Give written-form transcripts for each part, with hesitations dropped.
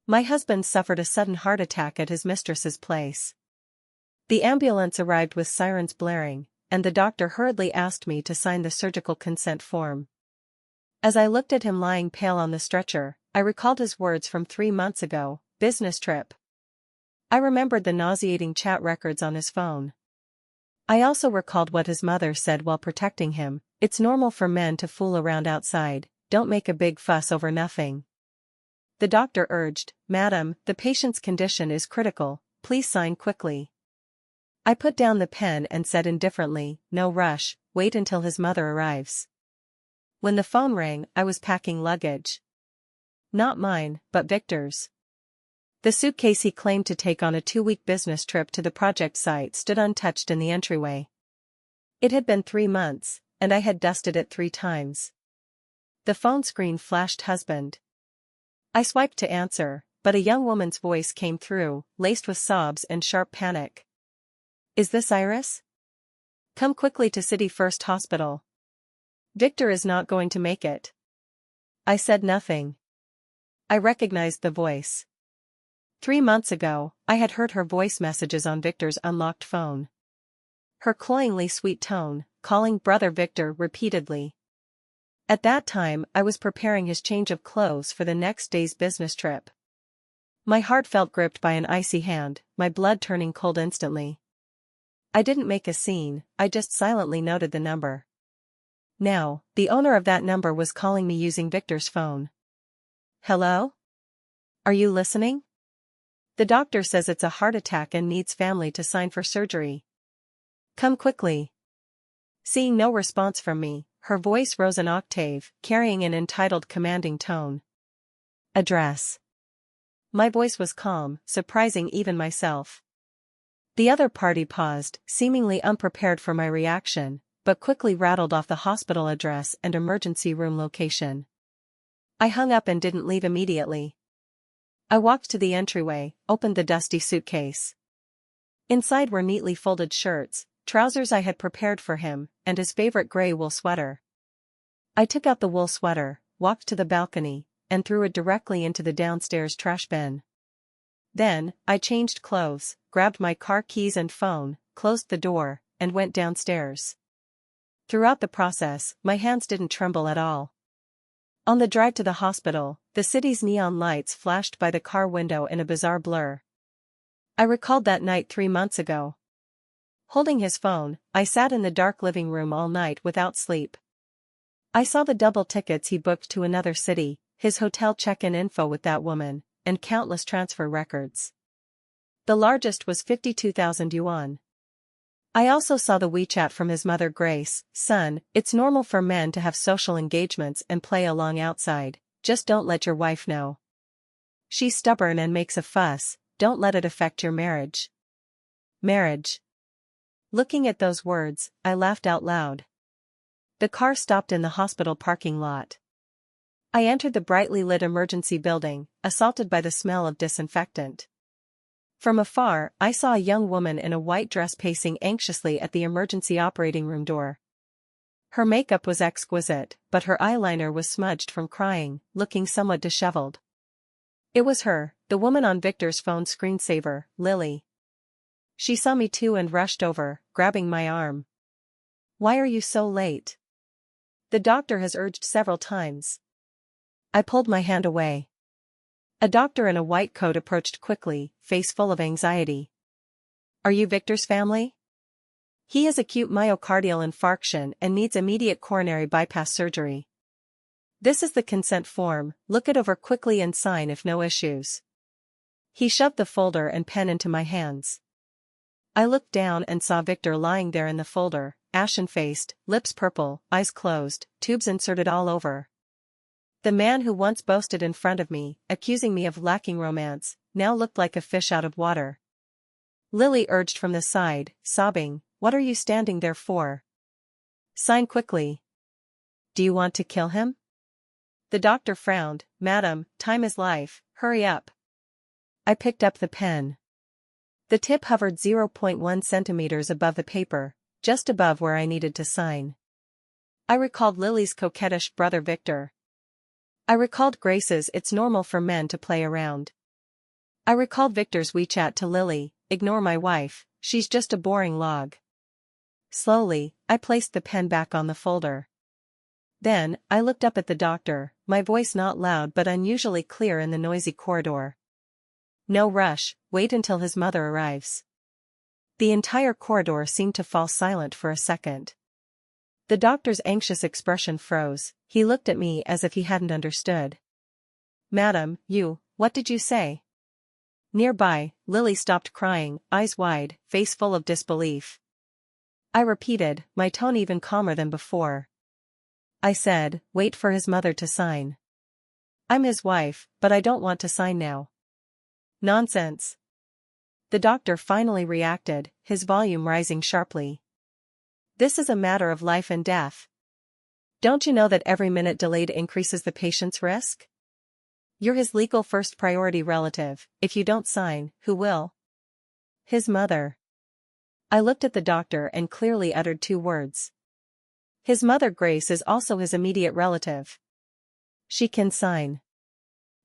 My husband suffered a sudden heart attack at his mistress's place. The ambulance arrived with sirens blaring, and the doctor hurriedly asked me to sign the surgical consent form. As I looked at him lying pale on the stretcher, I recalled his words from 3 months ago, business trip. I remembered the nauseating chat records on his phone. I also recalled what his mother said while protecting him: "It's normal for men to fool around outside, don't make a big fuss over nothing." The doctor urged, "Madam, the patient's condition is critical, please sign quickly." I put down the pen and said indifferently, "No rush, wait until his mother arrives." When the phone rang, I was packing luggage. Not mine, but Victor's. The suitcase he claimed to take on a 2-week business trip to the project site stood untouched in the entryway. It had been 3 months, and I had dusted it 3 times. The phone screen flashed husband. I swiped to answer, but a young woman's voice came through, laced with sobs and sharp panic. "Is this Iris? Come quickly to City First Hospital. Victor is not going to make it." I said nothing. I recognized the voice. 3 months ago, I had heard her voice messages on Victor's unlocked phone. Her cloyingly sweet tone, calling Brother Victor repeatedly. At that time, I was preparing his change of clothes for the next day's business trip. My heart felt gripped by an icy hand, my blood turning cold instantly. I didn't make a scene, I just silently noted the number. Now, the owner of that number was calling me using Victor's phone. "Hello? Are you listening? The doctor says it's a heart attack and needs family to sign for surgery. Come quickly." Seeing no response from me, her voice rose an octave, carrying an entitled commanding tone. "Address." My voice was calm, surprising even myself. The other party paused, seemingly unprepared for my reaction, but quickly rattled off the hospital address and emergency room location. I hung up and didn't leave immediately. I walked to the entryway, opened the dusty suitcase. Inside were neatly folded shirts, trousers I had prepared for him, and his favorite gray wool sweater. I took out the wool sweater, walked to the balcony, and threw it directly into the downstairs trash bin. Then, I changed clothes, grabbed my car keys and phone, closed the door, and went downstairs. Throughout the process, my hands didn't tremble at all. On the drive to the hospital, the city's neon lights flashed by the car window in a bizarre blur. I recalled that night 3 months ago. Holding his phone, I sat in the dark living room all night without sleep. I saw the double tickets he booked to another city, his hotel check-in info with that woman, and countless transfer records. The largest was 52,000 yuan. I also saw the WeChat from his mother Grace: "Son, it's normal for men to have social engagements and play along outside, just don't let your wife know. She's stubborn and makes a fuss, don't let it affect your marriage." Marriage. Looking at those words, I laughed out loud. The car stopped in the hospital parking lot. I entered the brightly lit emergency building, assaulted by the smell of disinfectant. From afar, I saw a young woman in a white dress pacing anxiously at the emergency operating room door. Her makeup was exquisite, but her eyeliner was smudged from crying, looking somewhat disheveled. It was her, the woman on Victor's phone screensaver, Lily. She saw me too and rushed over, grabbing my arm. "Why are you so late? The doctor has urged several times." I pulled my hand away. A doctor in a white coat approached quickly, face full of anxiety. "Are you Victor's family? He has acute myocardial infarction and needs immediate coronary bypass surgery. This is the consent form, look it over quickly and sign if no issues." He shoved the folder and pen into my hands. I looked down and saw Victor lying there in the folder, ashen-faced, lips purple, eyes closed, tubes inserted all over. The man who once boasted in front of me, accusing me of lacking romance, now looked like a fish out of water. Lily urged from the side, sobbing, "What are you standing there for? Sign quickly. Do you want to kill him?" The doctor frowned. "Madam, time is life, hurry up." I picked up the pen. The tip hovered 0.1 centimeters above the paper, just above where I needed to sign. I recalled Lily's coquettish brother Victor. I recalled Grace's "it's normal for men to play around." I recalled Victor's WeChat to Lily, "Ignore my wife, she's just a boring log." Slowly, I placed the pen back on the folder. Then, I looked up at the doctor, my voice not loud but unusually clear in the noisy corridor. "No rush, wait until his mother arrives." The entire corridor seemed to fall silent for a second. The doctor's anxious expression froze, he looked at me as if he hadn't understood. "Madam, what did you say?" Nearby, Lily stopped crying, eyes wide, face full of disbelief. I repeated, my tone even calmer than before. I said, "Wait for his mother to sign." "I'm his wife, but I don't want to sign now." "Nonsense." The doctor finally reacted, his volume rising sharply. "This is a matter of life and death. Don't you know that every minute delayed increases the patient's risk? You're his legal first priority relative. If you don't sign, who will?" "His mother." I looked at the doctor and clearly uttered two words. "His mother Grace is also his immediate relative. She can sign."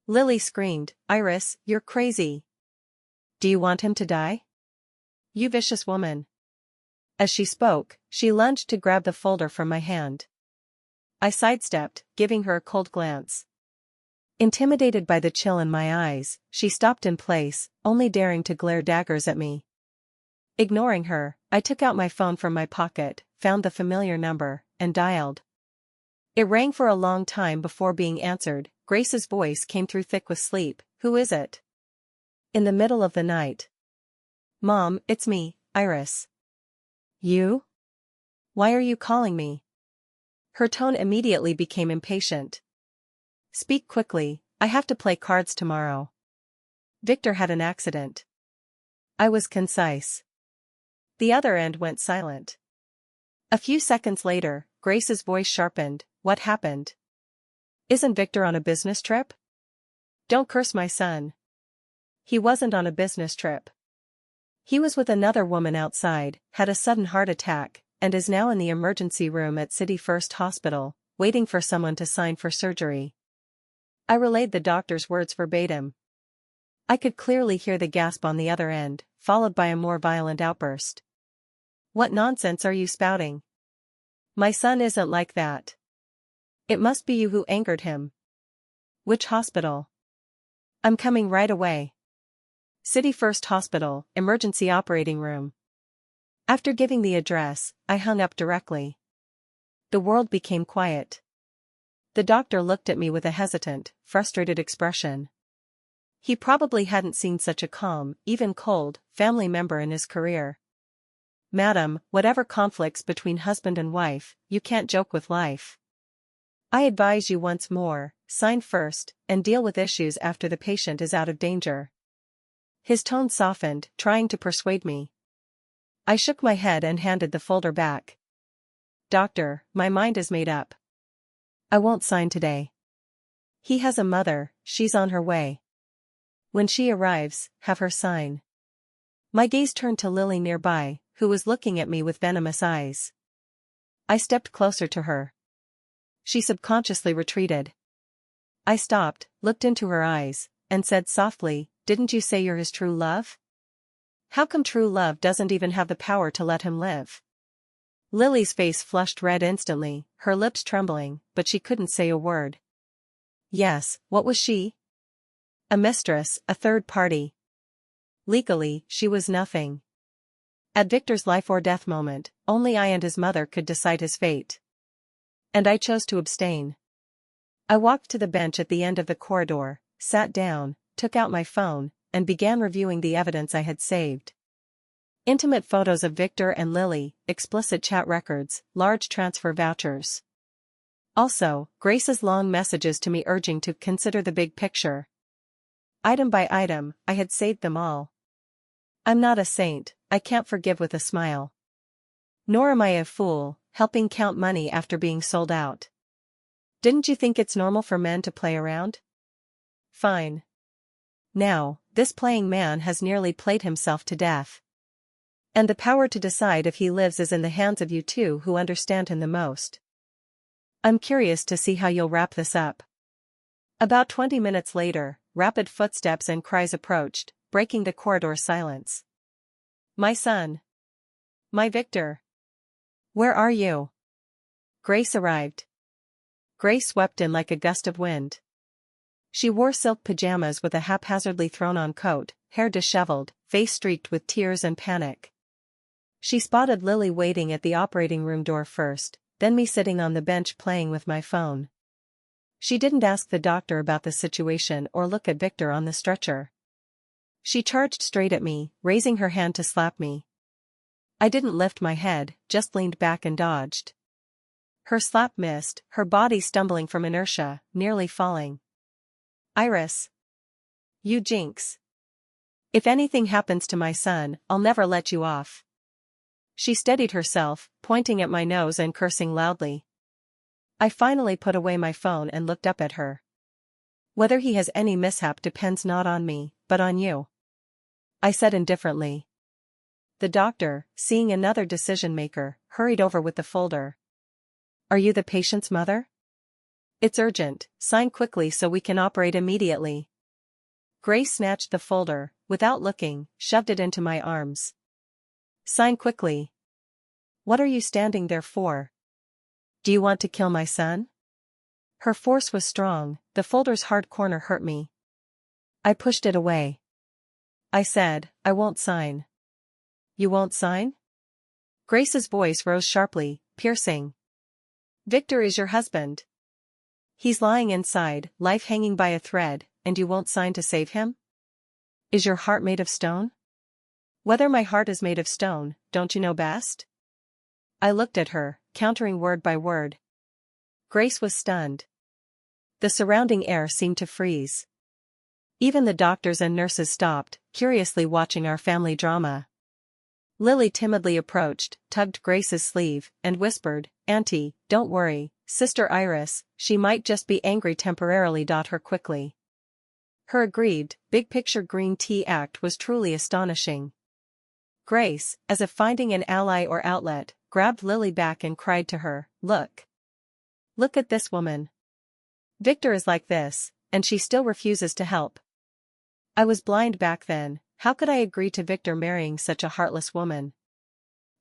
Lily screamed, "Iris, you're crazy. Do you want him to die? You vicious woman." As she spoke, she lunged to grab the folder from my hand. I sidestepped, giving her a cold glance. Intimidated by the chill in my eyes, she stopped in place, only daring to glare daggers at me. Ignoring her, I took out my phone from my pocket, found the familiar number, and dialed. It rang for a long time before being answered. Grace's voice came through thick with sleep. "Who is it?" In the middle of the night. "Mom, it's me, Iris." "You? Why are you calling me?" Her tone immediately became impatient. "Speak quickly, I have to play cards tomorrow. Victor had an accident." I was concise. The other end went silent. A few seconds later, Grace's voice sharpened. "What happened? Isn't Victor on a business trip?" "Don't curse my son. He wasn't on a business trip. He was with another woman outside, had a sudden heart attack, and is now in the emergency room at City First Hospital, waiting for someone to sign for surgery." I relayed the doctor's words verbatim. I could clearly hear the gasp on the other end, followed by a more violent outburst. "What nonsense are you spouting? My son isn't like that. It must be you who angered him." "Which hospital?" "I'm coming right away. City First Hospital, emergency operating room." After giving the address, I hung up directly. The world became quiet. The doctor looked at me with a hesitant, frustrated expression. He probably hadn't seen such a calm, even cold, family member in his career. "Madam, whatever conflicts between husband and wife, you can't joke with life. I advise you once more, sign first, and deal with issues after the patient is out of danger." His tone softened, trying to persuade me. I shook my head and handed the folder back. "Doctor, my mind is made up. I won't sign today. He has a mother, she's on her way. When she arrives, have her sign." My gaze turned to Lily nearby, who was looking at me with venomous eyes. I stepped closer to her. She subconsciously retreated. I stopped, looked into her eyes, and said softly, "Didn't you say you're his true love? How come true love doesn't even have the power to let him live?" Lily's face flushed red instantly, her lips trembling, but she couldn't say a word. "Yes, what was she?" "A mistress, a third party. Legally, she was nothing. At Victor's life or death moment, only I and his mother could decide his fate. And I chose to abstain." I walked to the bench at the end of the corridor, sat down, took out my phone, and began reviewing the evidence I had saved. Intimate photos of Victor and Lily, explicit chat records, large transfer vouchers. Also, Grace's long messages to me urging to consider the big picture. Item by item, I had saved them all. I'm not a saint, I can't forgive with a smile. Nor am I a fool, helping count money after being sold out. Didn't you think it's normal for men to play around? Fine. Now, this playing man has nearly played himself to death. And the power to decide if he lives is in the hands of you two who understand him the most. I'm curious to see how you'll wrap this up." About 20 minutes later, rapid footsteps and cries approached, breaking the corridor silence. My son. My Victor. Where are you? Grace arrived. Grace swept in like a gust of wind. She wore silk pajamas with a haphazardly thrown-on coat, hair disheveled, face streaked with tears and panic. She spotted Lily waiting at the operating room door first, then me sitting on the bench playing with my phone. She didn't ask the doctor about the situation or look at Victor on the stretcher. She charged straight at me, raising her hand to slap me. I didn't lift my head, just leaned back and dodged. Her slap missed, her body stumbling from inertia, nearly falling. Iris. You jinx. If anything happens to my son, I'll never let you off. She steadied herself, pointing at my nose and cursing loudly. I finally put away my phone and looked up at her. Whether he has any mishap depends not on me, but on you. I said indifferently. The doctor, seeing another decision-maker, hurried over with the folder. Are you the patient's mother? It's urgent, sign quickly so we can operate immediately. Grace snatched the folder, without looking, shoved it into my arms. Sign quickly. What are you standing there for? Do you want to kill my son? Her force was strong, the folder's hard corner hurt me. I pushed it away. I said, I won't sign. You won't sign? Grace's voice rose sharply, piercing. Victor is your husband. He's lying inside, life hanging by a thread, and you won't sign to save him? Is your heart made of stone? Whether my heart is made of stone, don't you know best? I looked at her, countering word by word. Grace was stunned. The surrounding air seemed to freeze. Even the doctors and nurses stopped, curiously watching our family drama. Lily timidly approached, tugged Grace's sleeve, and whispered, Auntie, don't worry, Sister Iris, she might just be angry temporarily. Her quickly. Her aggrieved, big-picture green tea act was truly astonishing. Grace, as if finding an ally or outlet, grabbed Lily back and cried to her, Look. Look at this woman. Victor is like this, and she still refuses to help. I was blind back then, how could I agree to Victor marrying such a heartless woman?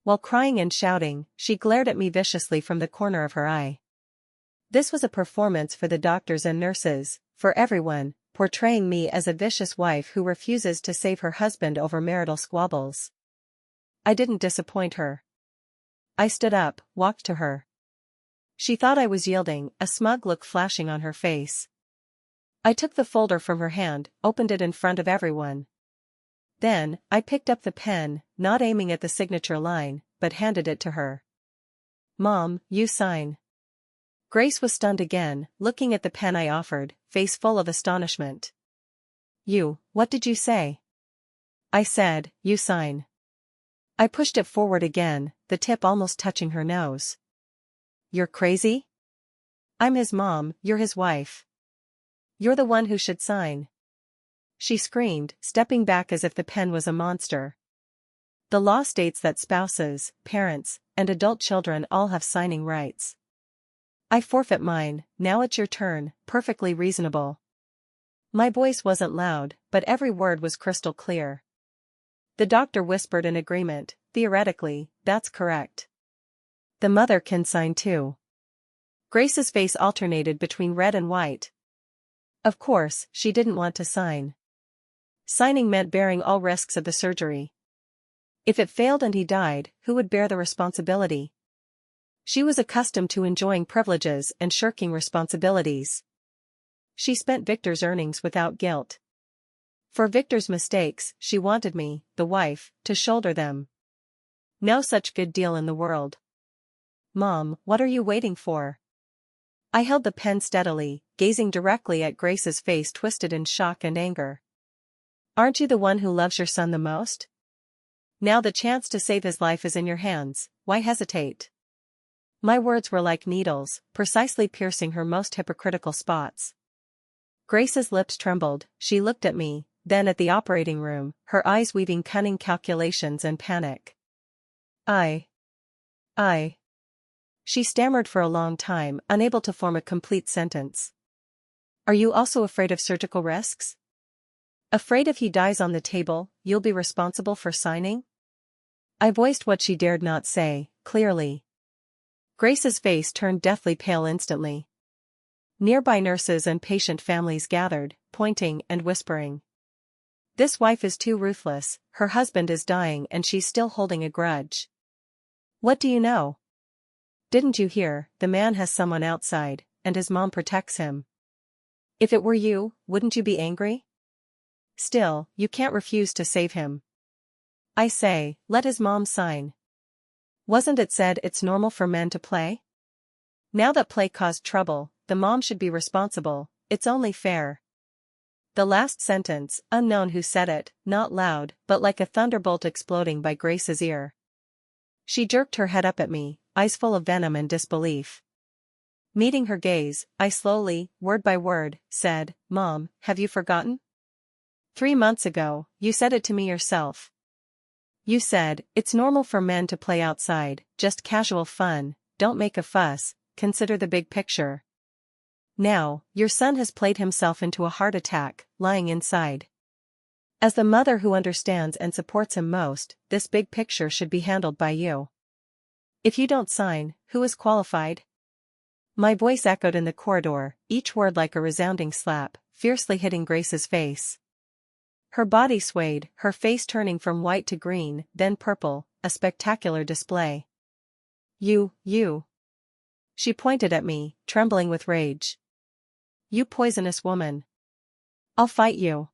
While crying and shouting, she glared at me viciously from the corner of her eye. This was a performance for the doctors and nurses, for everyone, portraying me as a vicious wife who refuses to save her husband over marital squabbles. I didn't disappoint her. I stood up, walked to her. She thought I was yielding, a smug look flashing on her face. I took the folder from her hand, opened it in front of everyone. Then, I picked up the pen, not aiming at the signature line, but handed it to her. Mom, you sign. Grace was stunned again, looking at the pen I offered, face full of astonishment. What did you say? I said, you sign. I pushed it forward again, the tip almost touching her nose. You're crazy? I'm his mom, you're his wife. You're the one who should sign. She screamed, stepping back as if the pen was a monster. The law states that spouses, parents, and adult children all have signing rights. I forfeit mine, now it's your turn, perfectly reasonable. My voice wasn't loud, but every word was crystal clear. The doctor whispered in agreement, theoretically, that's correct. The mother can sign too. Grace's face alternated between red and white. Of course, she didn't want to sign. Signing meant bearing all risks of the surgery. If it failed and he died, who would bear the responsibility? She was accustomed to enjoying privileges and shirking responsibilities. She spent Victor's earnings without guilt. For Victor's mistakes, she wanted me, the wife, to shoulder them. No such good deal in the world. Mom, what are you waiting for? I held the pen steadily, gazing directly at Grace's face twisted in shock and anger. Aren't you the one who loves your son the most? Now the chance to save his life is in your hands, why hesitate? My words were like needles, precisely piercing her most hypocritical spots. Grace's lips trembled, she looked at me, then at the operating room, her eyes weaving cunning calculations and panic. I. She stammered for a long time, unable to form a complete sentence. Are you also afraid of surgical risks? Afraid if he dies on the table, you'll be responsible for signing? I voiced what she dared not say, clearly. Grace's face turned deathly pale instantly. Nearby nurses and patient families gathered, pointing and whispering. This wife is too ruthless, her husband is dying and she's still holding a grudge. What do you know? Didn't you hear, the man has someone outside, and his mom protects him. If it were you, wouldn't you be angry? Still, you can't refuse to save him. I say, let his mom sign. Wasn't it said it's normal for men to play? Now that play caused trouble, the mom should be responsible, it's only fair. The last sentence, unknown who said it, not loud, but like a thunderbolt exploding by Grace's ear. She jerked her head up at me, eyes full of venom and disbelief. Meeting her gaze, I slowly, word by word, said, Mom, have you forgotten? 3 months ago, you said it to me yourself. You said, it's normal for men to play outside, just casual fun, don't make a fuss, consider the big picture. Now, your son has played himself into a heart attack, lying inside. As the mother who understands and supports him most, this big picture should be handled by you. If you don't sign, who is qualified? My voice echoed in the corridor, each word like a resounding slap, fiercely hitting Grace's face. Her body swayed, her face turning from white to green, then purple, a spectacular display. You. She pointed at me, trembling with rage. You poisonous woman. I'll fight you.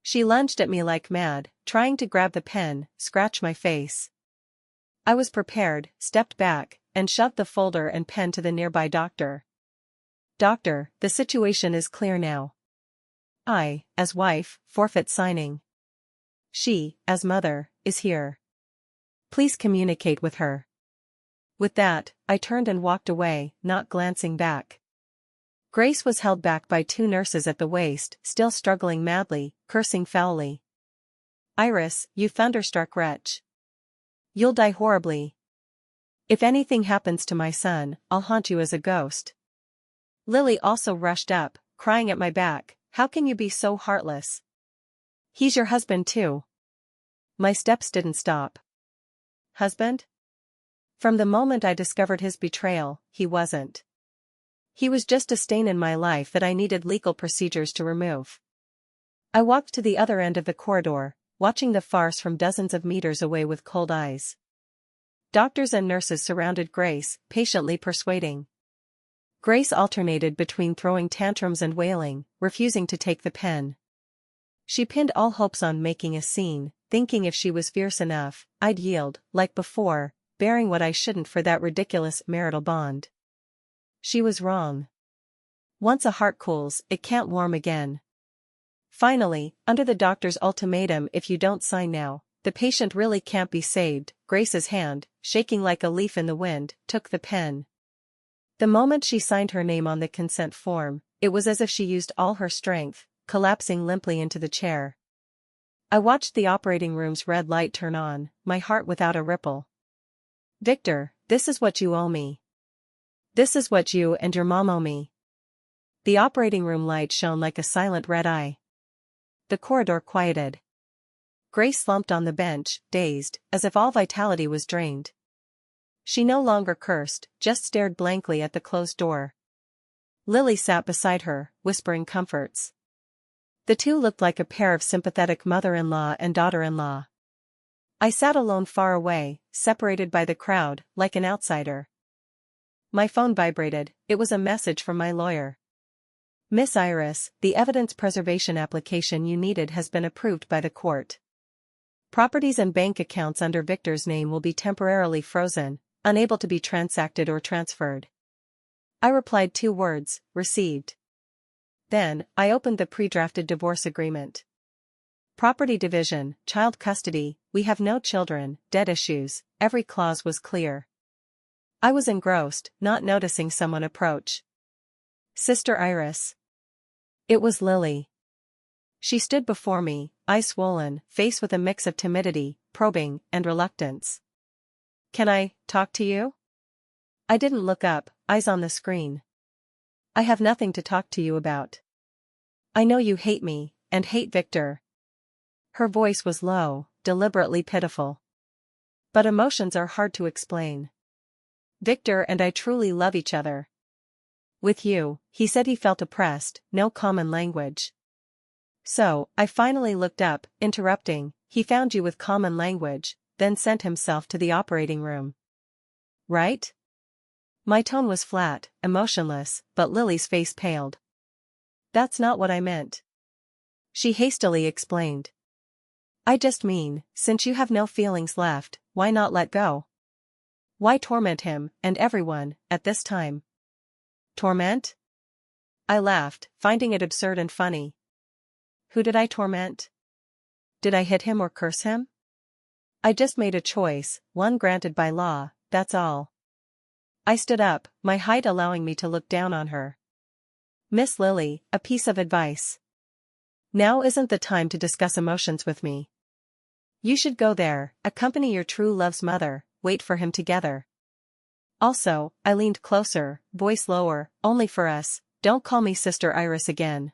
She lunged at me like mad, trying to grab the pen, scratch my face. I was prepared, stepped back, and shoved the folder and pen to the nearby doctor. Doctor, the situation is clear now. I, as wife, forfeit signing. She, as mother, is here. Please communicate with her. With that, I turned and walked away, not glancing back. Grace was held back by 2 nurses at the waist, still struggling madly, cursing foully. Iris, you thunderstruck wretch. You'll die horribly. If anything happens to my son, I'll haunt you as a ghost. Lily also rushed up, crying at my back, how can you be so heartless? He's your husband too. My steps didn't stop. Husband? From the moment I discovered his betrayal, he wasn't. He was just a stain in my life that I needed legal procedures to remove. I walked to the other end of the corridor, watching the farce from dozens of meters away with cold eyes. Doctors and nurses surrounded Grace, patiently persuading. Grace alternated between throwing tantrums and wailing, refusing to take the pen. She pinned all hopes on making a scene, thinking if she was fierce enough, I'd yield, like before, bearing what I shouldn't for that ridiculous marital bond. She was wrong. Once a heart cools, it can't warm again. Finally, under the doctor's ultimatum, if you don't sign now, the patient really can't be saved, Grace's hand, shaking like a leaf in the wind, took the pen. The moment she signed her name on the consent form, it was as if she used all her strength, collapsing limply into the chair. I watched the operating room's red light turn on, my heart without a ripple. Victor, this is what you owe me. This is what you and your mom owe me. The operating room light shone like a silent red eye. The corridor quieted. Grace slumped on the bench, dazed, as if all vitality was drained. She no longer cursed, just stared blankly at the closed door. Lily sat beside her, whispering comforts. The 2 looked like a pair of sympathetic mother-in-law and daughter-in-law. I sat alone far away, separated by the crowd, like an outsider. My phone vibrated, it was a message from my lawyer. Miss Iris, the evidence preservation application you needed has been approved by the court. Properties and bank accounts under Victor's name will be temporarily frozen, unable to be transacted or transferred. I replied 2 words, received. Then, I opened the pre-drafted divorce agreement. Property division, child custody, we have no children, debt issues, every clause was clear. I was engrossed, not noticing someone approach. Sister Iris. It was Lily. She stood before me, eyes swollen, face with a mix of timidity, probing, and reluctance. Can I talk to you? I didn't look up, eyes on the screen. I have nothing to talk to you about. I know you hate me, and hate Victor." Her voice was low, deliberately pitiful. "But emotions are hard to explain. Victor and I truly love each other. With you," he said. He felt oppressed, no common language. "So," I finally looked up, interrupting, "he found you with common language, then sent himself to the operating room. Right?" My tone was flat, emotionless, but Lily's face paled. "That's not what I meant," she hastily explained. "I just mean, since you have no feelings left, why not let go? Why torment him, and everyone, at this time?" "Torment?" I laughed, finding it absurd and funny. Who did I torment? Did I hit him or curse him? I just made a choice, one granted by law, that's all. I stood up, my height allowing me to look down on her. "Miss Lily, a piece of advice. Now isn't the time to discuss emotions with me. You should go there, accompany your true love's mother, wait for him together. Also," I leaned closer, voice lower, "only for us, don't call me Sister Iris again.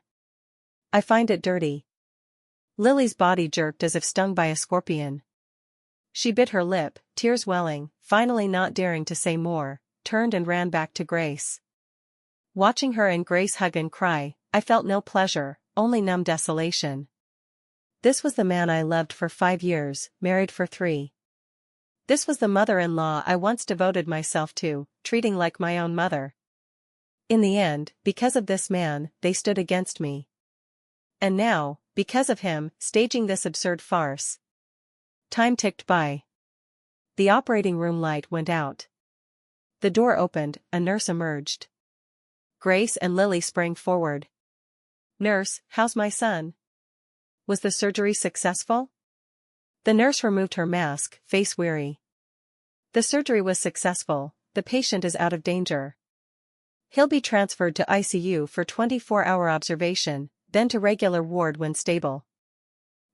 I find it dirty." Lily's body jerked as if stung by a scorpion. She bit her lip, tears welling, finally not daring to say more, turned and ran back to Grace. Watching her and Grace hug and cry, I felt no pleasure, only numb desolation. This was the man I loved for 5 years, married for 3. This was the mother-in-law I once devoted myself to, treating like my own mother. In the end, because of this man, they stood against me. And now, because of him, staging this absurd farce. Time ticked by. The operating room light went out. The door opened, a nurse emerged. Grace and Lily sprang forward. "Nurse, how's my son? Was the surgery successful?" The nurse removed her mask, face weary. "The surgery was successful, the patient is out of danger. He'll be transferred to ICU for 24-hour observation, then to regular ward when stable."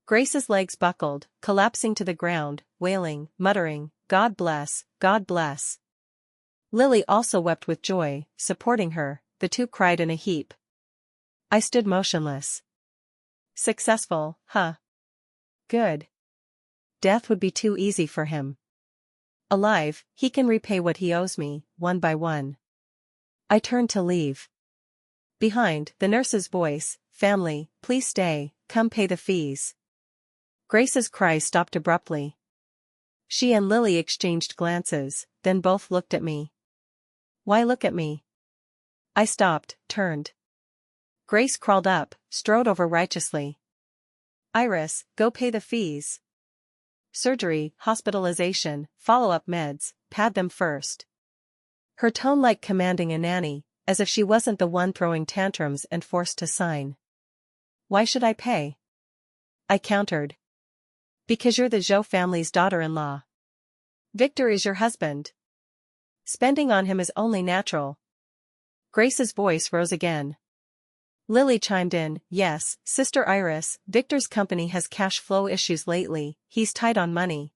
Grace's legs buckled, collapsing to the ground, wailing, muttering, "God bless, God bless." Lily also wept with joy, supporting her, the two cried in a heap. I stood motionless. Successful, huh? Good. Death would be too easy for him. Alive, he can repay what he owes me, one by one. I turned to leave. Behind, the nurse's voice, "Family, please stay, come pay the fees." Grace's cries stopped abruptly. She and Lily exchanged glances, then both looked at me. "Why look at me?" I stopped, turned. Grace crawled up, strode over righteously. "Iris, go pay the fees. Surgery, hospitalization, follow-up meds, pad them first." Her tone like commanding a nanny, as if she wasn't the one throwing tantrums and forced to sign. "Why should I pay?" I countered. "Because you're the Zhou family's daughter-in-law. Victor is your husband. Spending on him is only natural." Grace's voice rose again. Lily chimed in, "Yes, Sister Iris, Victor's company has cash flow issues lately, he's tight on money.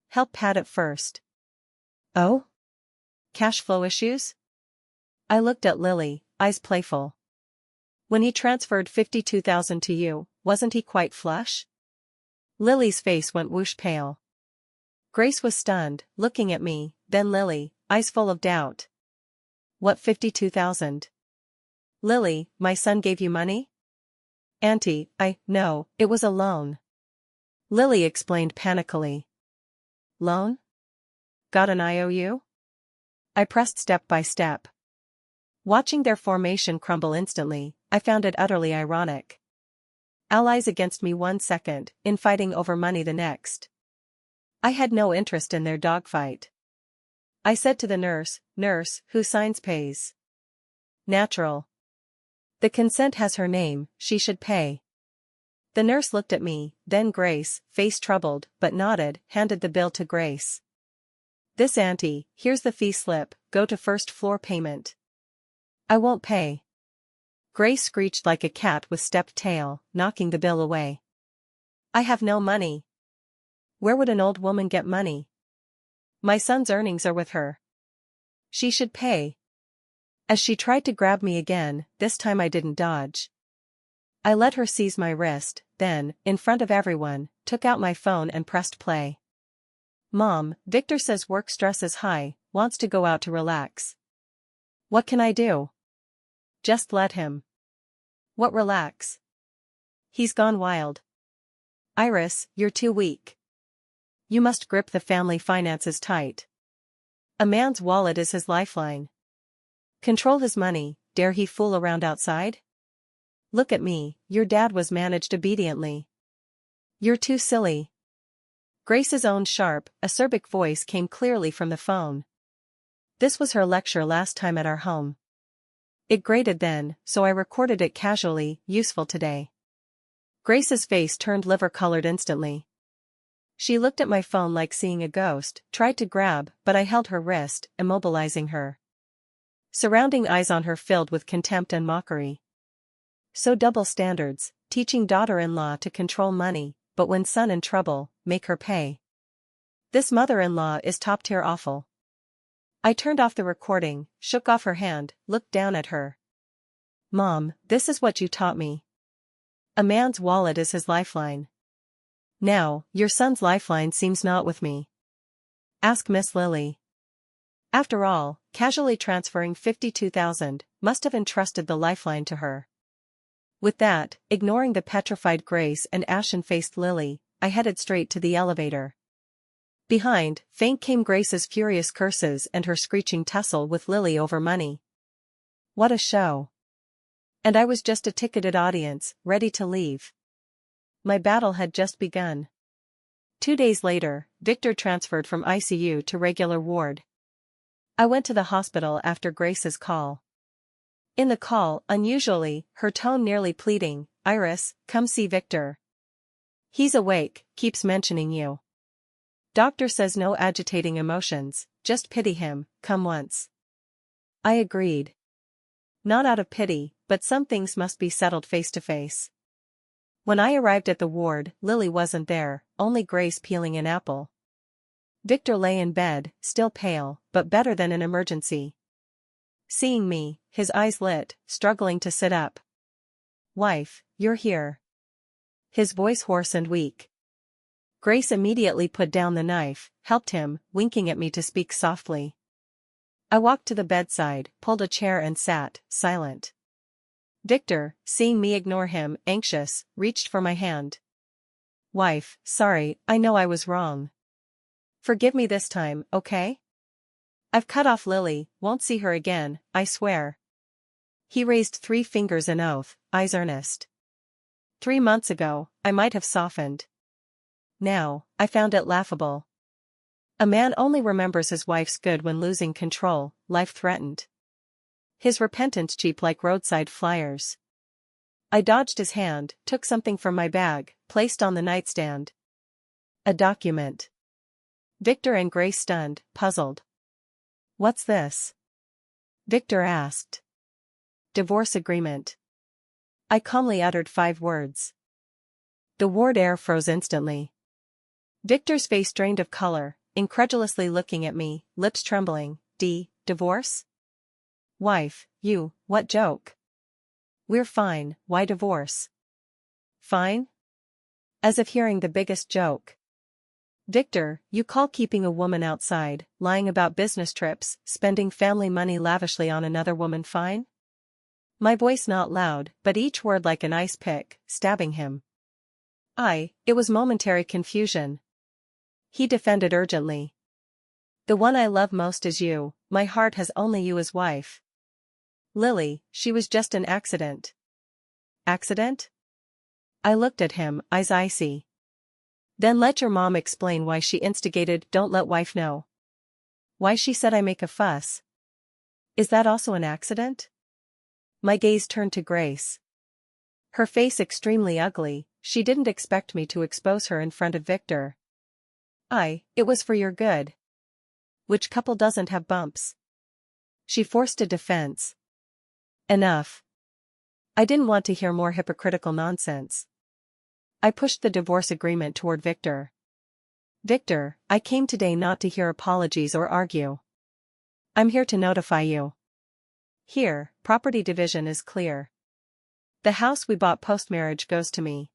Help pad it first." "Oh? Cash flow issues?" I looked at Lily, eyes playful. "When he transferred 52,000 to you, wasn't he quite flush?" Lily's face went whoosh pale. Grace was stunned, looking at me, then Lily, eyes full of doubt. "What 52,000? Lily, my son gave you money?" "Auntie, no, it was a loan." Lily explained panically. "Loan? Got an IOU?" I pressed step by step. Watching their formation crumble instantly, I found it utterly ironic. Allies against me 1 second, infighting over money the next. I had no interest in their dogfight. I said to the nurse, "Nurse, who signs pays." "Natural. The consent has her name, she should pay." The nurse looked at me, then Grace, face troubled, but nodded, handed the bill to Grace. "This auntie, here's the fee slip, go to first floor payment." "I won't pay." Grace screeched like a cat with stepped tail, knocking the bill away. "I have no money." Where would an old woman get money? My son's earnings are with her. She should pay. As she tried to grab me again, this time I didn't dodge. I let her seize my wrist, then, in front of everyone, took out my phone and pressed play. Mom, Victor says work stress is high, wants to go out to relax. What can I do? Just let him. What relax? He's gone wild. Iris, you're too weak. You must grip the family finances tight. A man's wallet is his lifeline. Control his money, dare he fool around outside? Look at me, your dad was managed obediently. You're too silly. Grace's own sharp, acerbic voice came clearly from the phone. This was her lecture last time at our home. It grated then, so I recorded it casually, useful today. Grace's face turned liver-colored instantly. She looked at my phone like seeing a ghost, tried to grab, but I held her wrist, immobilizing her. Surrounding eyes on her filled with contempt and mockery. So double standards, teaching daughter-in-law to control money, but when son in trouble, make her pay. This mother-in-law is top-tier awful. I turned off the recording, shook off her hand, looked down at her. Mom, this is what you taught me. A man's wallet is his lifeline. Now, your son's lifeline seems not with me. Ask Miss Lily. After all, casually transferring $52,000 must have entrusted the lifeline to her. With that, ignoring the petrified Grace and ashen-faced Lily, I headed straight to the elevator. Behind, faint came Grace's furious curses and her screeching tussle with Lily over money. What a show. And I was just a ticketed audience, ready to leave. My battle had just begun. 2 days later, Victor transferred from ICU to regular ward. I went to the hospital after Grace's call. In the call, unusually, her tone nearly pleading, Iris, come see Victor. He's awake, keeps mentioning you. Doctor says no agitating emotions, just pity him, come once. I agreed. Not out of pity, but some things must be settled face to face. When I arrived at the ward, Lily wasn't there, only Grace peeling an apple. Victor lay in bed, still pale, but better than an emergency. Seeing me, his eyes lit, struggling to sit up. Wife, you're here. His voice hoarse and weak. Grace immediately put down the knife, helped him, winking at me to speak softly. I walked to the bedside, pulled a chair and sat, silent. Victor, seeing me ignore him, anxious, reached for my hand. Wife, sorry, I know I was wrong. Forgive me this time, okay? I've cut off Lily, won't see her again, I swear. He raised 3 fingers in oath, eyes earnest. 3 months ago, I might have softened. Now, I found it laughable. A man only remembers his wife's good when losing control, life threatened. His repentance cheap like roadside flyers. I dodged his hand, took something from my bag, placed on the nightstand. A document. Victor and Grace stunned, puzzled. What's this? Victor asked. Divorce agreement. I calmly uttered 5 words. The ward air froze instantly. Victor's face drained of color, incredulously looking at me, lips trembling. Divorce? Wife, what joke? We're fine, why divorce? Fine? As if hearing the biggest joke. Victor, you call keeping a woman outside, lying about business trips, spending family money lavishly on another woman fine? My voice not loud, but each word like an ice pick, stabbing him. It was momentary confusion. He defended urgently. The one I love most is you, my heart has only you as wife. Lily, she was just an accident. Accident? I looked at him, eyes icy. Then let your mom explain why she instigated don't let wife know. Why she said I make a fuss. Is that also an accident? My gaze turned to Grace. Her face extremely ugly, she didn't expect me to expose her in front of Victor. It was for your good. Which couple doesn't have bumps? She forced a defense. Enough. I didn't want to hear more hypocritical nonsense. I pushed the divorce agreement toward Victor. Victor, I came today not to hear apologies or argue. I'm here to notify you. Here, property division is clear. The house we bought post-marriage goes to me.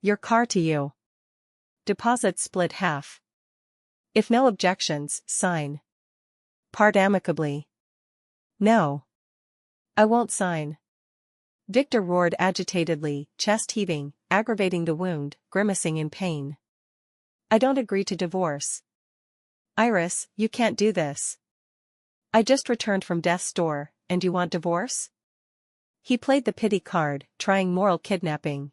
Your car to you. Deposits split half. If no objections, sign. Part amicably. No. I won't sign. Victor roared agitatedly, chest heaving, aggravating the wound, grimacing in pain. I don't agree to divorce. Iris, you can't do this. I just returned from death's door, and you want divorce? He played the pity card, trying moral kidnapping.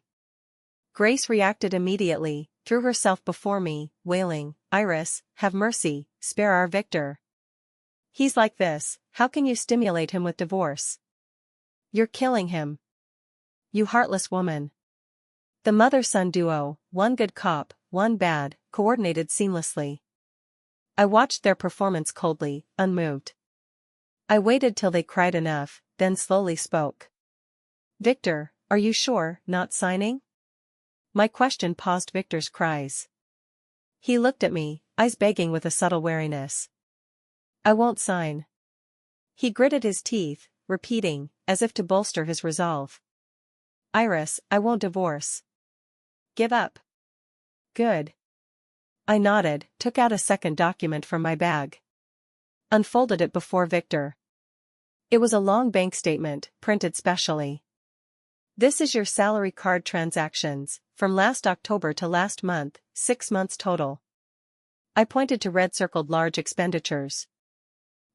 Grace reacted immediately, threw herself before me, wailing, Iris, have mercy, spare our Victor. He's like this, how can you stimulate him with divorce? You're killing him. You heartless woman. The mother-son duo, one good cop, one bad, coordinated seamlessly. I watched their performance coldly, unmoved. I waited till they cried enough, then slowly spoke. Victor, are you sure, not signing? My question paused Victor's cries. He looked at me, eyes begging with a subtle wariness. I won't sign. He gritted his teeth, repeating, as if to bolster his resolve. Iris, I won't divorce. Give up. Good. I nodded, took out a second document from my bag. Unfolded it before Victor. It was a long bank statement, printed specially. This is your salary card transactions, from last October to last month, 6 months total. I pointed to red-circled large expenditures.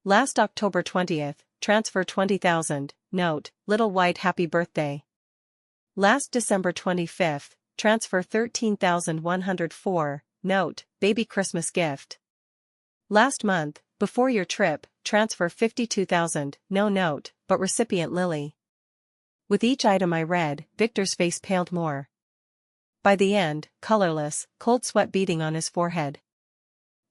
Last October 20th, transfer 20,000, note, little white happy birthday. Last December 25th, transfer 13,104, note, baby Christmas gift. Last month, before your trip, transfer 52,000, no note, but recipient Lily. With each item I read, Victor's face paled more. By the end, colorless, cold sweat beading on his forehead.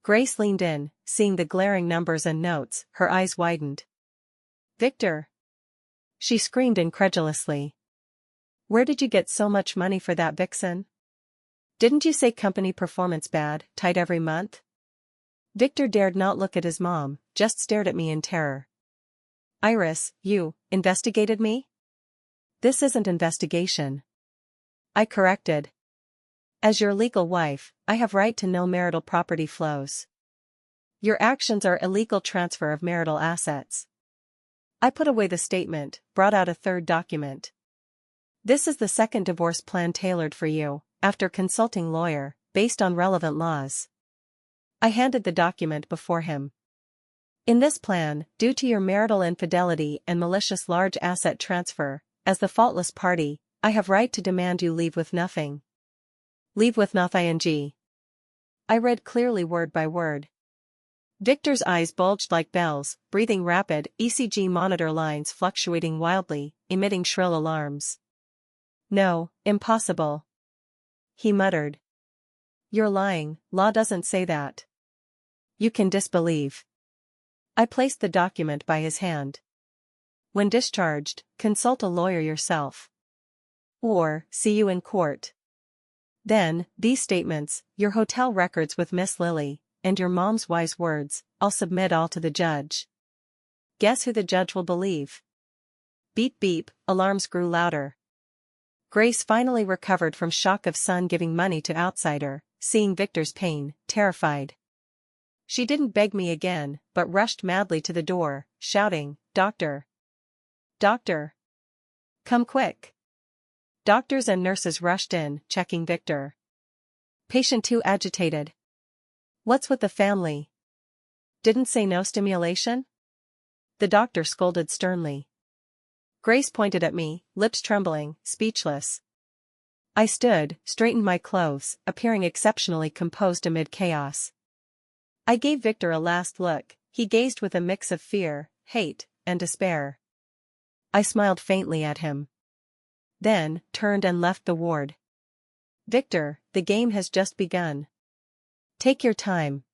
Grace leaned in, seeing the glaring numbers and notes, her eyes widened. Victor! She screamed incredulously. Where did you get so much money for that vixen? Didn't you say company performance bad, tight every month? Victor dared not look at his mom, just stared at me in terror. Iris, you investigated me? This isn't investigation. I corrected. As your legal wife, I have right to know marital property flows. Your actions are illegal transfer of marital assets. I put away the statement, brought out a third document. This is the second divorce plan tailored for you, after consulting lawyer, based on relevant laws. I handed the document before him. In this plan, due to your marital infidelity and malicious large asset transfer, as the faultless party, I have right to demand you leave with nothing. Leave with nothing. I read clearly word by word. Victor's eyes bulged like bells, breathing rapid, ECG monitor lines fluctuating wildly, emitting shrill alarms. No, impossible. He muttered. You're lying, law doesn't say that. You can disbelieve. I placed the document by his hand. When discharged, consult a lawyer yourself. Or, see you in court. Then, these statements, your hotel records with Miss Lily, and your mom's wise words, I'll submit all to the judge. Guess who the judge will believe? Beep beep, alarms grew louder. Grace finally recovered from shock of son giving money to outsider, seeing Victor's pain, terrified. She didn't beg me again, but rushed madly to the door, shouting, Doctor! Doctor! Come quick! Doctors and nurses rushed in, checking Victor. Patient 2 agitated. What's with the family? Didn't say no stimulation? The doctor scolded sternly. Grace pointed at me, lips trembling, speechless. I stood, straightened my clothes, appearing exceptionally composed amid chaos. I gave Victor a last look. He gazed with a mix of fear, hate, and despair. I smiled faintly at him. Then, turned and left the ward. Victor, the game has just begun. Take your time.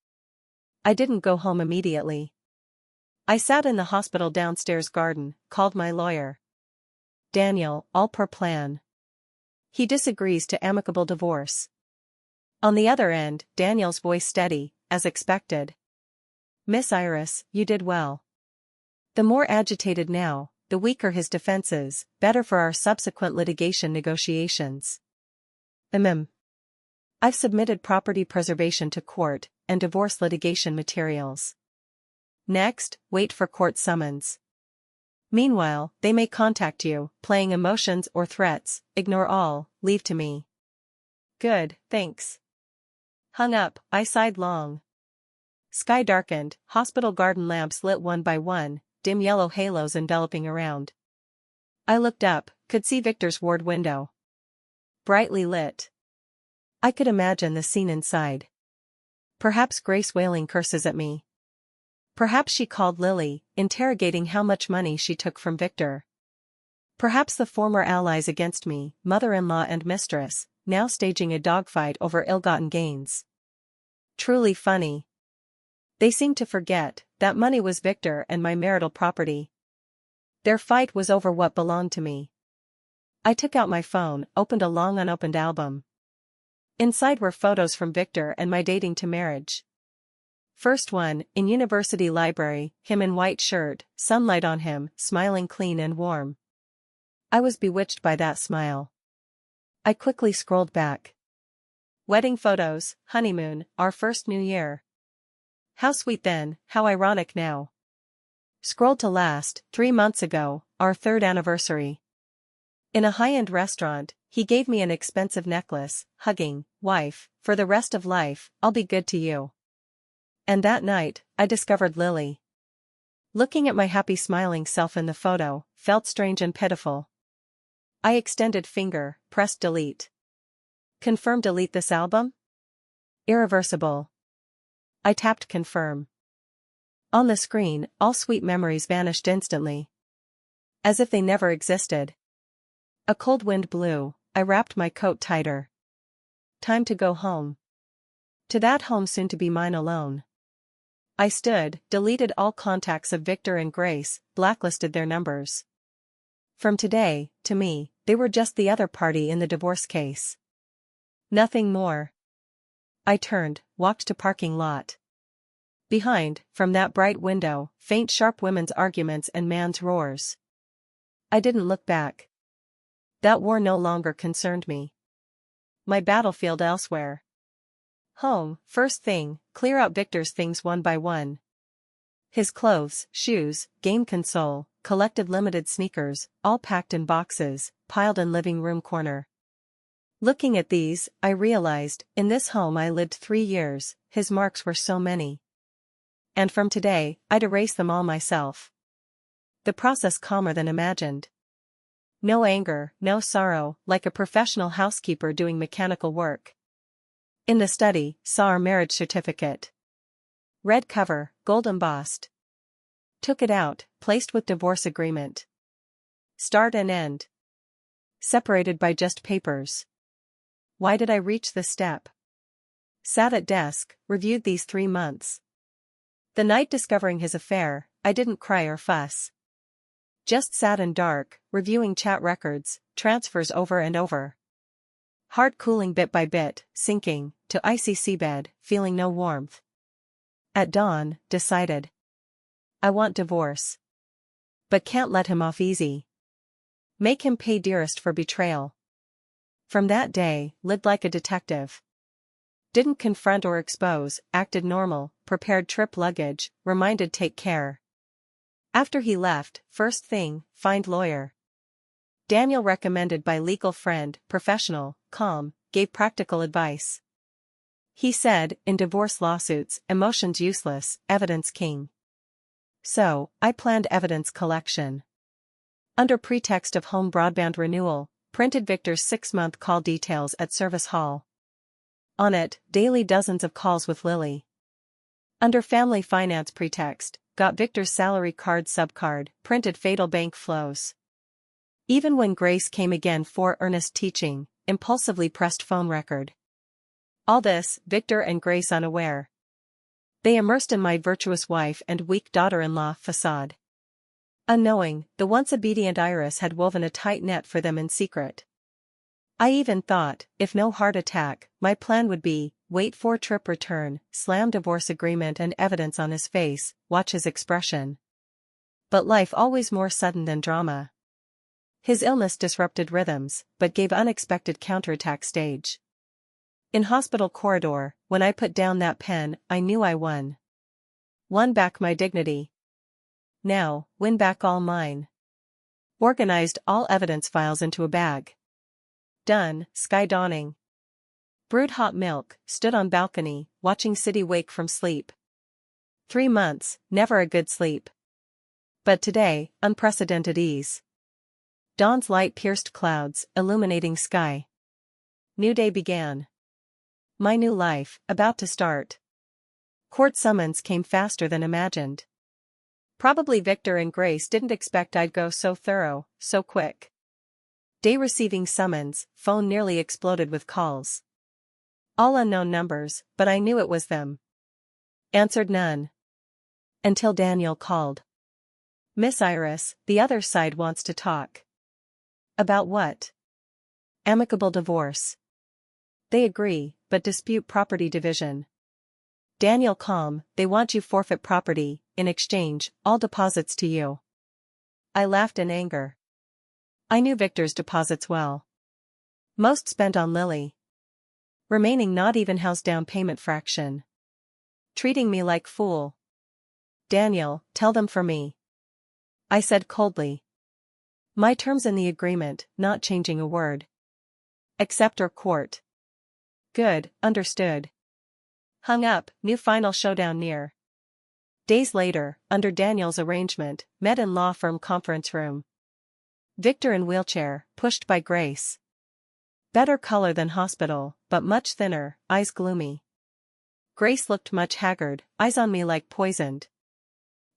I didn't go home immediately. I sat in the hospital downstairs garden, called my lawyer. Daniel, all per plan. He disagrees to amicable divorce. On the other end, Daniel's voice steady, as expected. Miss Iris, you did well. The more agitated now, the weaker his defenses, better for our subsequent litigation negotiations. I've submitted property preservation to court, and divorce litigation materials. Next, wait for court summons. Meanwhile, they may contact you, playing emotions or threats, ignore all, leave to me. Good, thanks. Hung up, I sighed long. Sky darkened, hospital garden lamps lit one by one, dim yellow halos enveloping around. I looked up, could see Victor's ward window. Brightly lit. I could imagine the scene inside. Perhaps Grace wailing curses at me. Perhaps she called Lily, interrogating how much money she took from Victor. Perhaps the former allies against me, mother-in-law and mistress, now staging a dogfight over ill-gotten gains. Truly funny. They seemed to forget that money was Victor and my marital property. Their fight was over what belonged to me. I took out my phone, opened a long unopened album. Inside were photos from Victor and my dating to marriage. First one, in university library, him in white shirt, sunlight on him, smiling clean and warm. I was bewitched by that smile. I quickly scrolled back. Wedding photos, honeymoon, our first new year. How sweet then, how ironic now. Scrolled to last, 3 months ago, our third anniversary. In a high-end restaurant, he gave me an expensive necklace, hugging, wife, for the rest of life, I'll be good to you. And that night, I discovered Lily. Looking at my happy smiling self in the photo, felt strange and pitiful. I extended finger, pressed delete. Confirm delete this album? Irreversible. I tapped confirm. On the screen, all sweet memories vanished instantly. As if they never existed. A cold wind blew, I wrapped my coat tighter. Time to go home. To that home soon to be mine alone. I stood, deleted all contacts of Victor and Grace, blacklisted their numbers. From today, to me, they were just the other party in the divorce case. Nothing more. I turned, walked to parking lot. Behind, from that bright window, faint sharp women's arguments and man's roars. I didn't look back. That war no longer concerned me. My battlefield elsewhere. Home, first thing, clear out Victor's things one by one. His clothes, shoes, game console, collected limited sneakers, all packed in boxes, piled in living room corner. Looking at these, I realized, in this home I lived 3 years, his marks were so many. And from today, I'd erase them all myself. The process calmer than imagined. No anger, no sorrow, like a professional housekeeper doing mechanical work. In the study, saw our marriage certificate. Red cover, gold embossed. Took it out, placed with divorce agreement. Start and end. Separated by just papers. Why did I reach this step? Sat at desk, reviewed these 3 months. The night discovering his affair, I didn't cry or fuss. Just sat in dark, reviewing chat records, transfers over and over. Heart cooling bit by bit, sinking, to icy seabed, feeling no warmth. At dawn, decided. I want divorce. But can't let him off easy. Make him pay dearest for betrayal. From that day, lived like a detective. Didn't confront or expose, acted normal, prepared trip luggage, reminded take care. After he left, first thing, find lawyer. Daniel recommended by legal friend, professional, calm, gave practical advice. He said, in divorce lawsuits, emotions useless, evidence king. So, I planned evidence collection. Under pretext of home broadband renewal, printed Victor's 6-month call details at service hall. On it, daily dozens of calls with Lily. Under family finance pretext, got Victor's salary card subcard, printed fatal bank flows. Even when Grace came again for earnest teaching, impulsively pressed phone record. All this, Victor and Grace unaware. They immersed in my virtuous wife and weak daughter-in-law facade. Unknowing, the once obedient Iris had woven a tight net for them in secret. I even thought, if no heart attack, my plan would be, wait for trip return, slam divorce agreement and evidence on his face, watch his expression. But life always more sudden than drama. His illness disrupted rhythms, but gave unexpected counterattack stage. In hospital corridor, when I put down that pen, I knew I won. Won back my dignity. Now, win back all mine. Organized all evidence files into a bag. Done, sky dawning. Brewed hot milk, stood on balcony, watching city wake from sleep. 3 months, never a good sleep. But today, unprecedented ease. Dawn's light pierced clouds, illuminating sky. New day began. My new life, about to start. Court summons came faster than imagined. Probably Victor and Grace didn't expect I'd go so thorough, so quick. Day receiving summons, phone nearly exploded with calls. All unknown numbers, but I knew it was them. Answered none. Until Daniel called. Miss Iris, the other side wants to talk. About what? Amicable divorce. They agree, but dispute property division. Daniel calm, they want you forfeit property, in exchange, all deposits to you. I laughed in anger. I knew Victor's deposits well. Most spent on Lily. Remaining not even house down payment fraction. Treating me like fool. Daniel, tell them for me. I said coldly. My terms in the agreement, not changing a word. Accept or court. Good, understood. Hung up, new final showdown near. Days later, under Daniel's arrangement, met in law firm conference room. Victor in wheelchair, pushed by Grace. Better color than hospital, but much thinner, eyes gloomy. Grace looked much haggard, eyes on me like poisoned.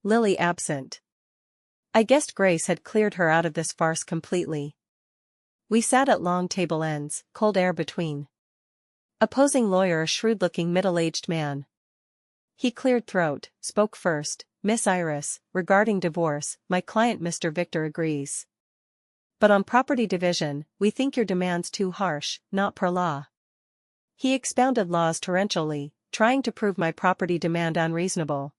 Lily absent. I guessed Grace had cleared her out of this farce completely. We sat at long table ends, cold air between. Opposing lawyer, a shrewd-looking middle-aged man. He cleared throat, spoke first. Miss Iris, regarding divorce, my client Mr. Victor agrees. But on property division, we think your demand's too harsh, not per law. He expounded laws torrentially, trying to prove my property demand unreasonable.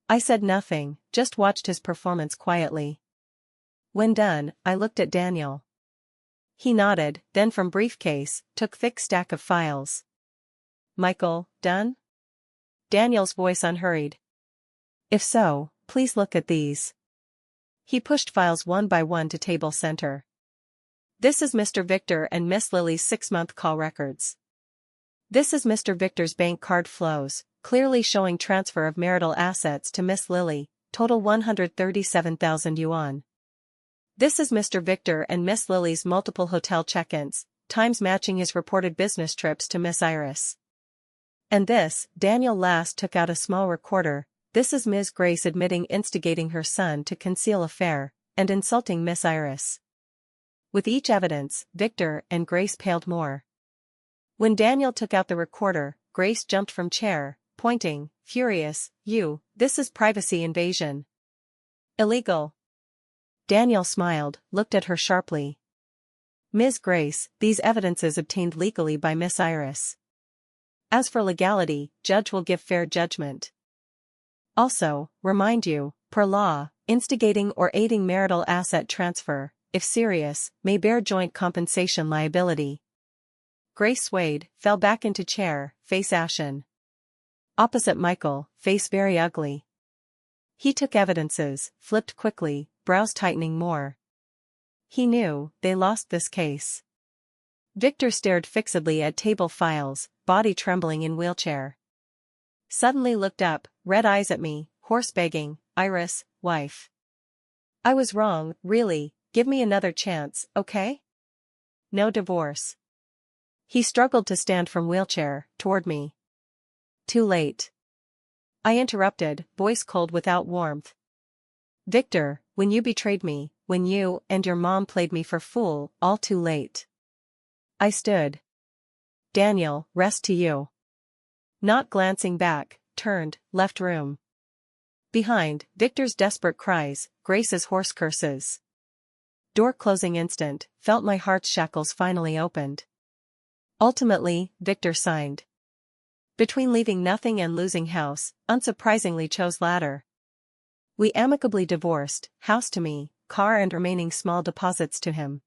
I said nothing, just watched his performance quietly. When done, I looked at Daniel. He nodded, then from briefcase, took thick stack of files. Michael, done? Daniel's voice unhurried. If so, please look at these. He pushed files one by one to table center. This is Mr. Victor and Miss Lily's 6-month call records. This is Mr. Victor's bank card flows, clearly showing transfer of marital assets to Miss Lily, total 137,000 yuan. This is Mr. Victor and Miss Lily's multiple hotel check-ins, times matching his reported business trips to Miss Iris. And this, Daniel last took out a small recorder, this is Ms. Grace admitting instigating her son to conceal affair, and insulting Miss Iris. With each evidence, Victor and Grace paled more. When Daniel took out the recorder, Grace jumped from chair, pointing, furious, this is privacy invasion. Illegal. Daniel smiled, looked at her sharply. Ms. Grace, these evidences obtained legally by Miss Iris. As for legality, judge will give fair judgment. Also, remind you, per law, instigating or aiding marital asset transfer, if serious, may bear joint compensation liability. Grace swayed, fell back into chair, face ashen. Opposite Michael, face very ugly. He took evidences, flipped quickly, brows tightening more. He knew, they lost this case. Victor stared fixedly at table files, body trembling in wheelchair. Suddenly looked up, red eyes at me, hoarse begging, Iris, wife. I was wrong, really, give me another chance, okay? No divorce. He struggled to stand from wheelchair, toward me. Too late. I interrupted, voice cold without warmth. Victor, when you betrayed me, when you and your mom played me for fool, all too late. I stood. Daniel, rest to you. Not glancing back, turned, left room. Behind, Victor's desperate cries, Grace's hoarse curses. Door closing instant, felt my heart's shackles finally opened. Ultimately, Victor signed. Between leaving nothing and losing house, unsurprisingly chose latter. We amicably divorced, house to me, car and remaining small deposits to him.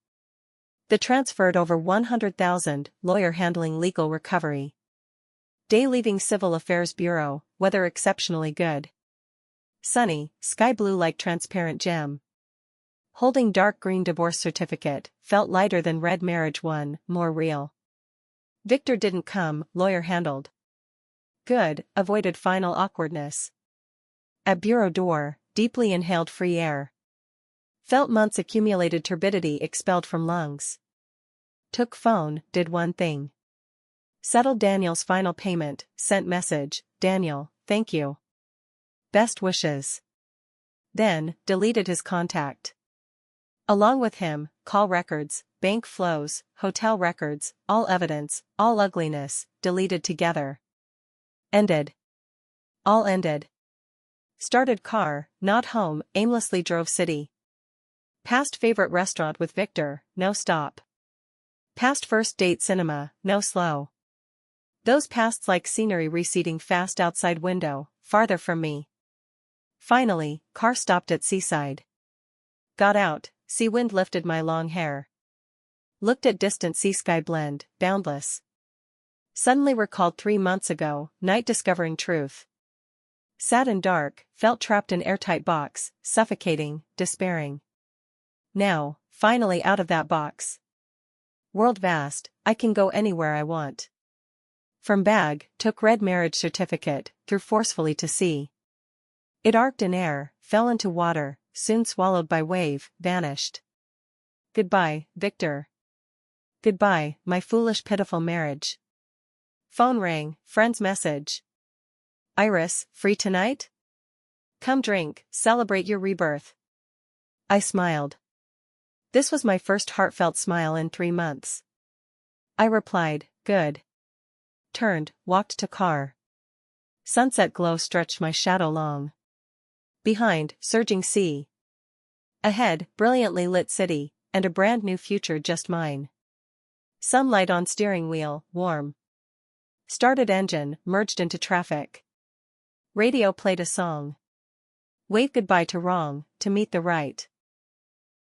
The transferred over 100,000, lawyer handling legal recovery. Day leaving Civil Affairs Bureau, weather exceptionally good. Sunny, sky blue like transparent gem. Holding dark green divorce certificate, felt lighter than red marriage one, more real. Victor didn't come, lawyer handled. Good, avoided final awkwardness. At bureau door, deeply inhaled free air. Felt months accumulated turbidity expelled from lungs. Took phone, did one thing. Settled Daniel's final payment, sent message, Daniel, thank you. Best wishes. Then, deleted his contact. Along with him, call records, bank flows, hotel records, all evidence, all ugliness, deleted together. Ended. All ended. Started car, not home, aimlessly drove city. Past favorite restaurant with Victor, no stop. Past first date cinema, no slow. Those pasts like scenery receding fast outside window, farther from me. Finally, car stopped at seaside. Got out, sea wind lifted my long hair. Looked at distant sea sky blend, boundless. Suddenly recalled 3 months ago, night discovering truth. Sad and dark, felt trapped in airtight box, suffocating, despairing. Now, finally out of that box. World vast, I can go anywhere I want. From bag, took red marriage certificate, threw forcefully to sea. It arced in air, fell into water, soon swallowed by wave, vanished. Goodbye, Victor. Goodbye, my foolish pitiful marriage. Phone rang, friend's message. Iris, free tonight? Come drink, celebrate your rebirth. I smiled. This was my first heartfelt smile in 3 months. I replied, good. Turned, walked to car. Sunset glow stretched my shadow long. Behind, surging sea. Ahead, brilliantly lit city, and a brand new future just mine. Sunlight on steering wheel, warm. Started engine, merged into traffic. Radio played a song. Wave goodbye to wrong, to meet the right.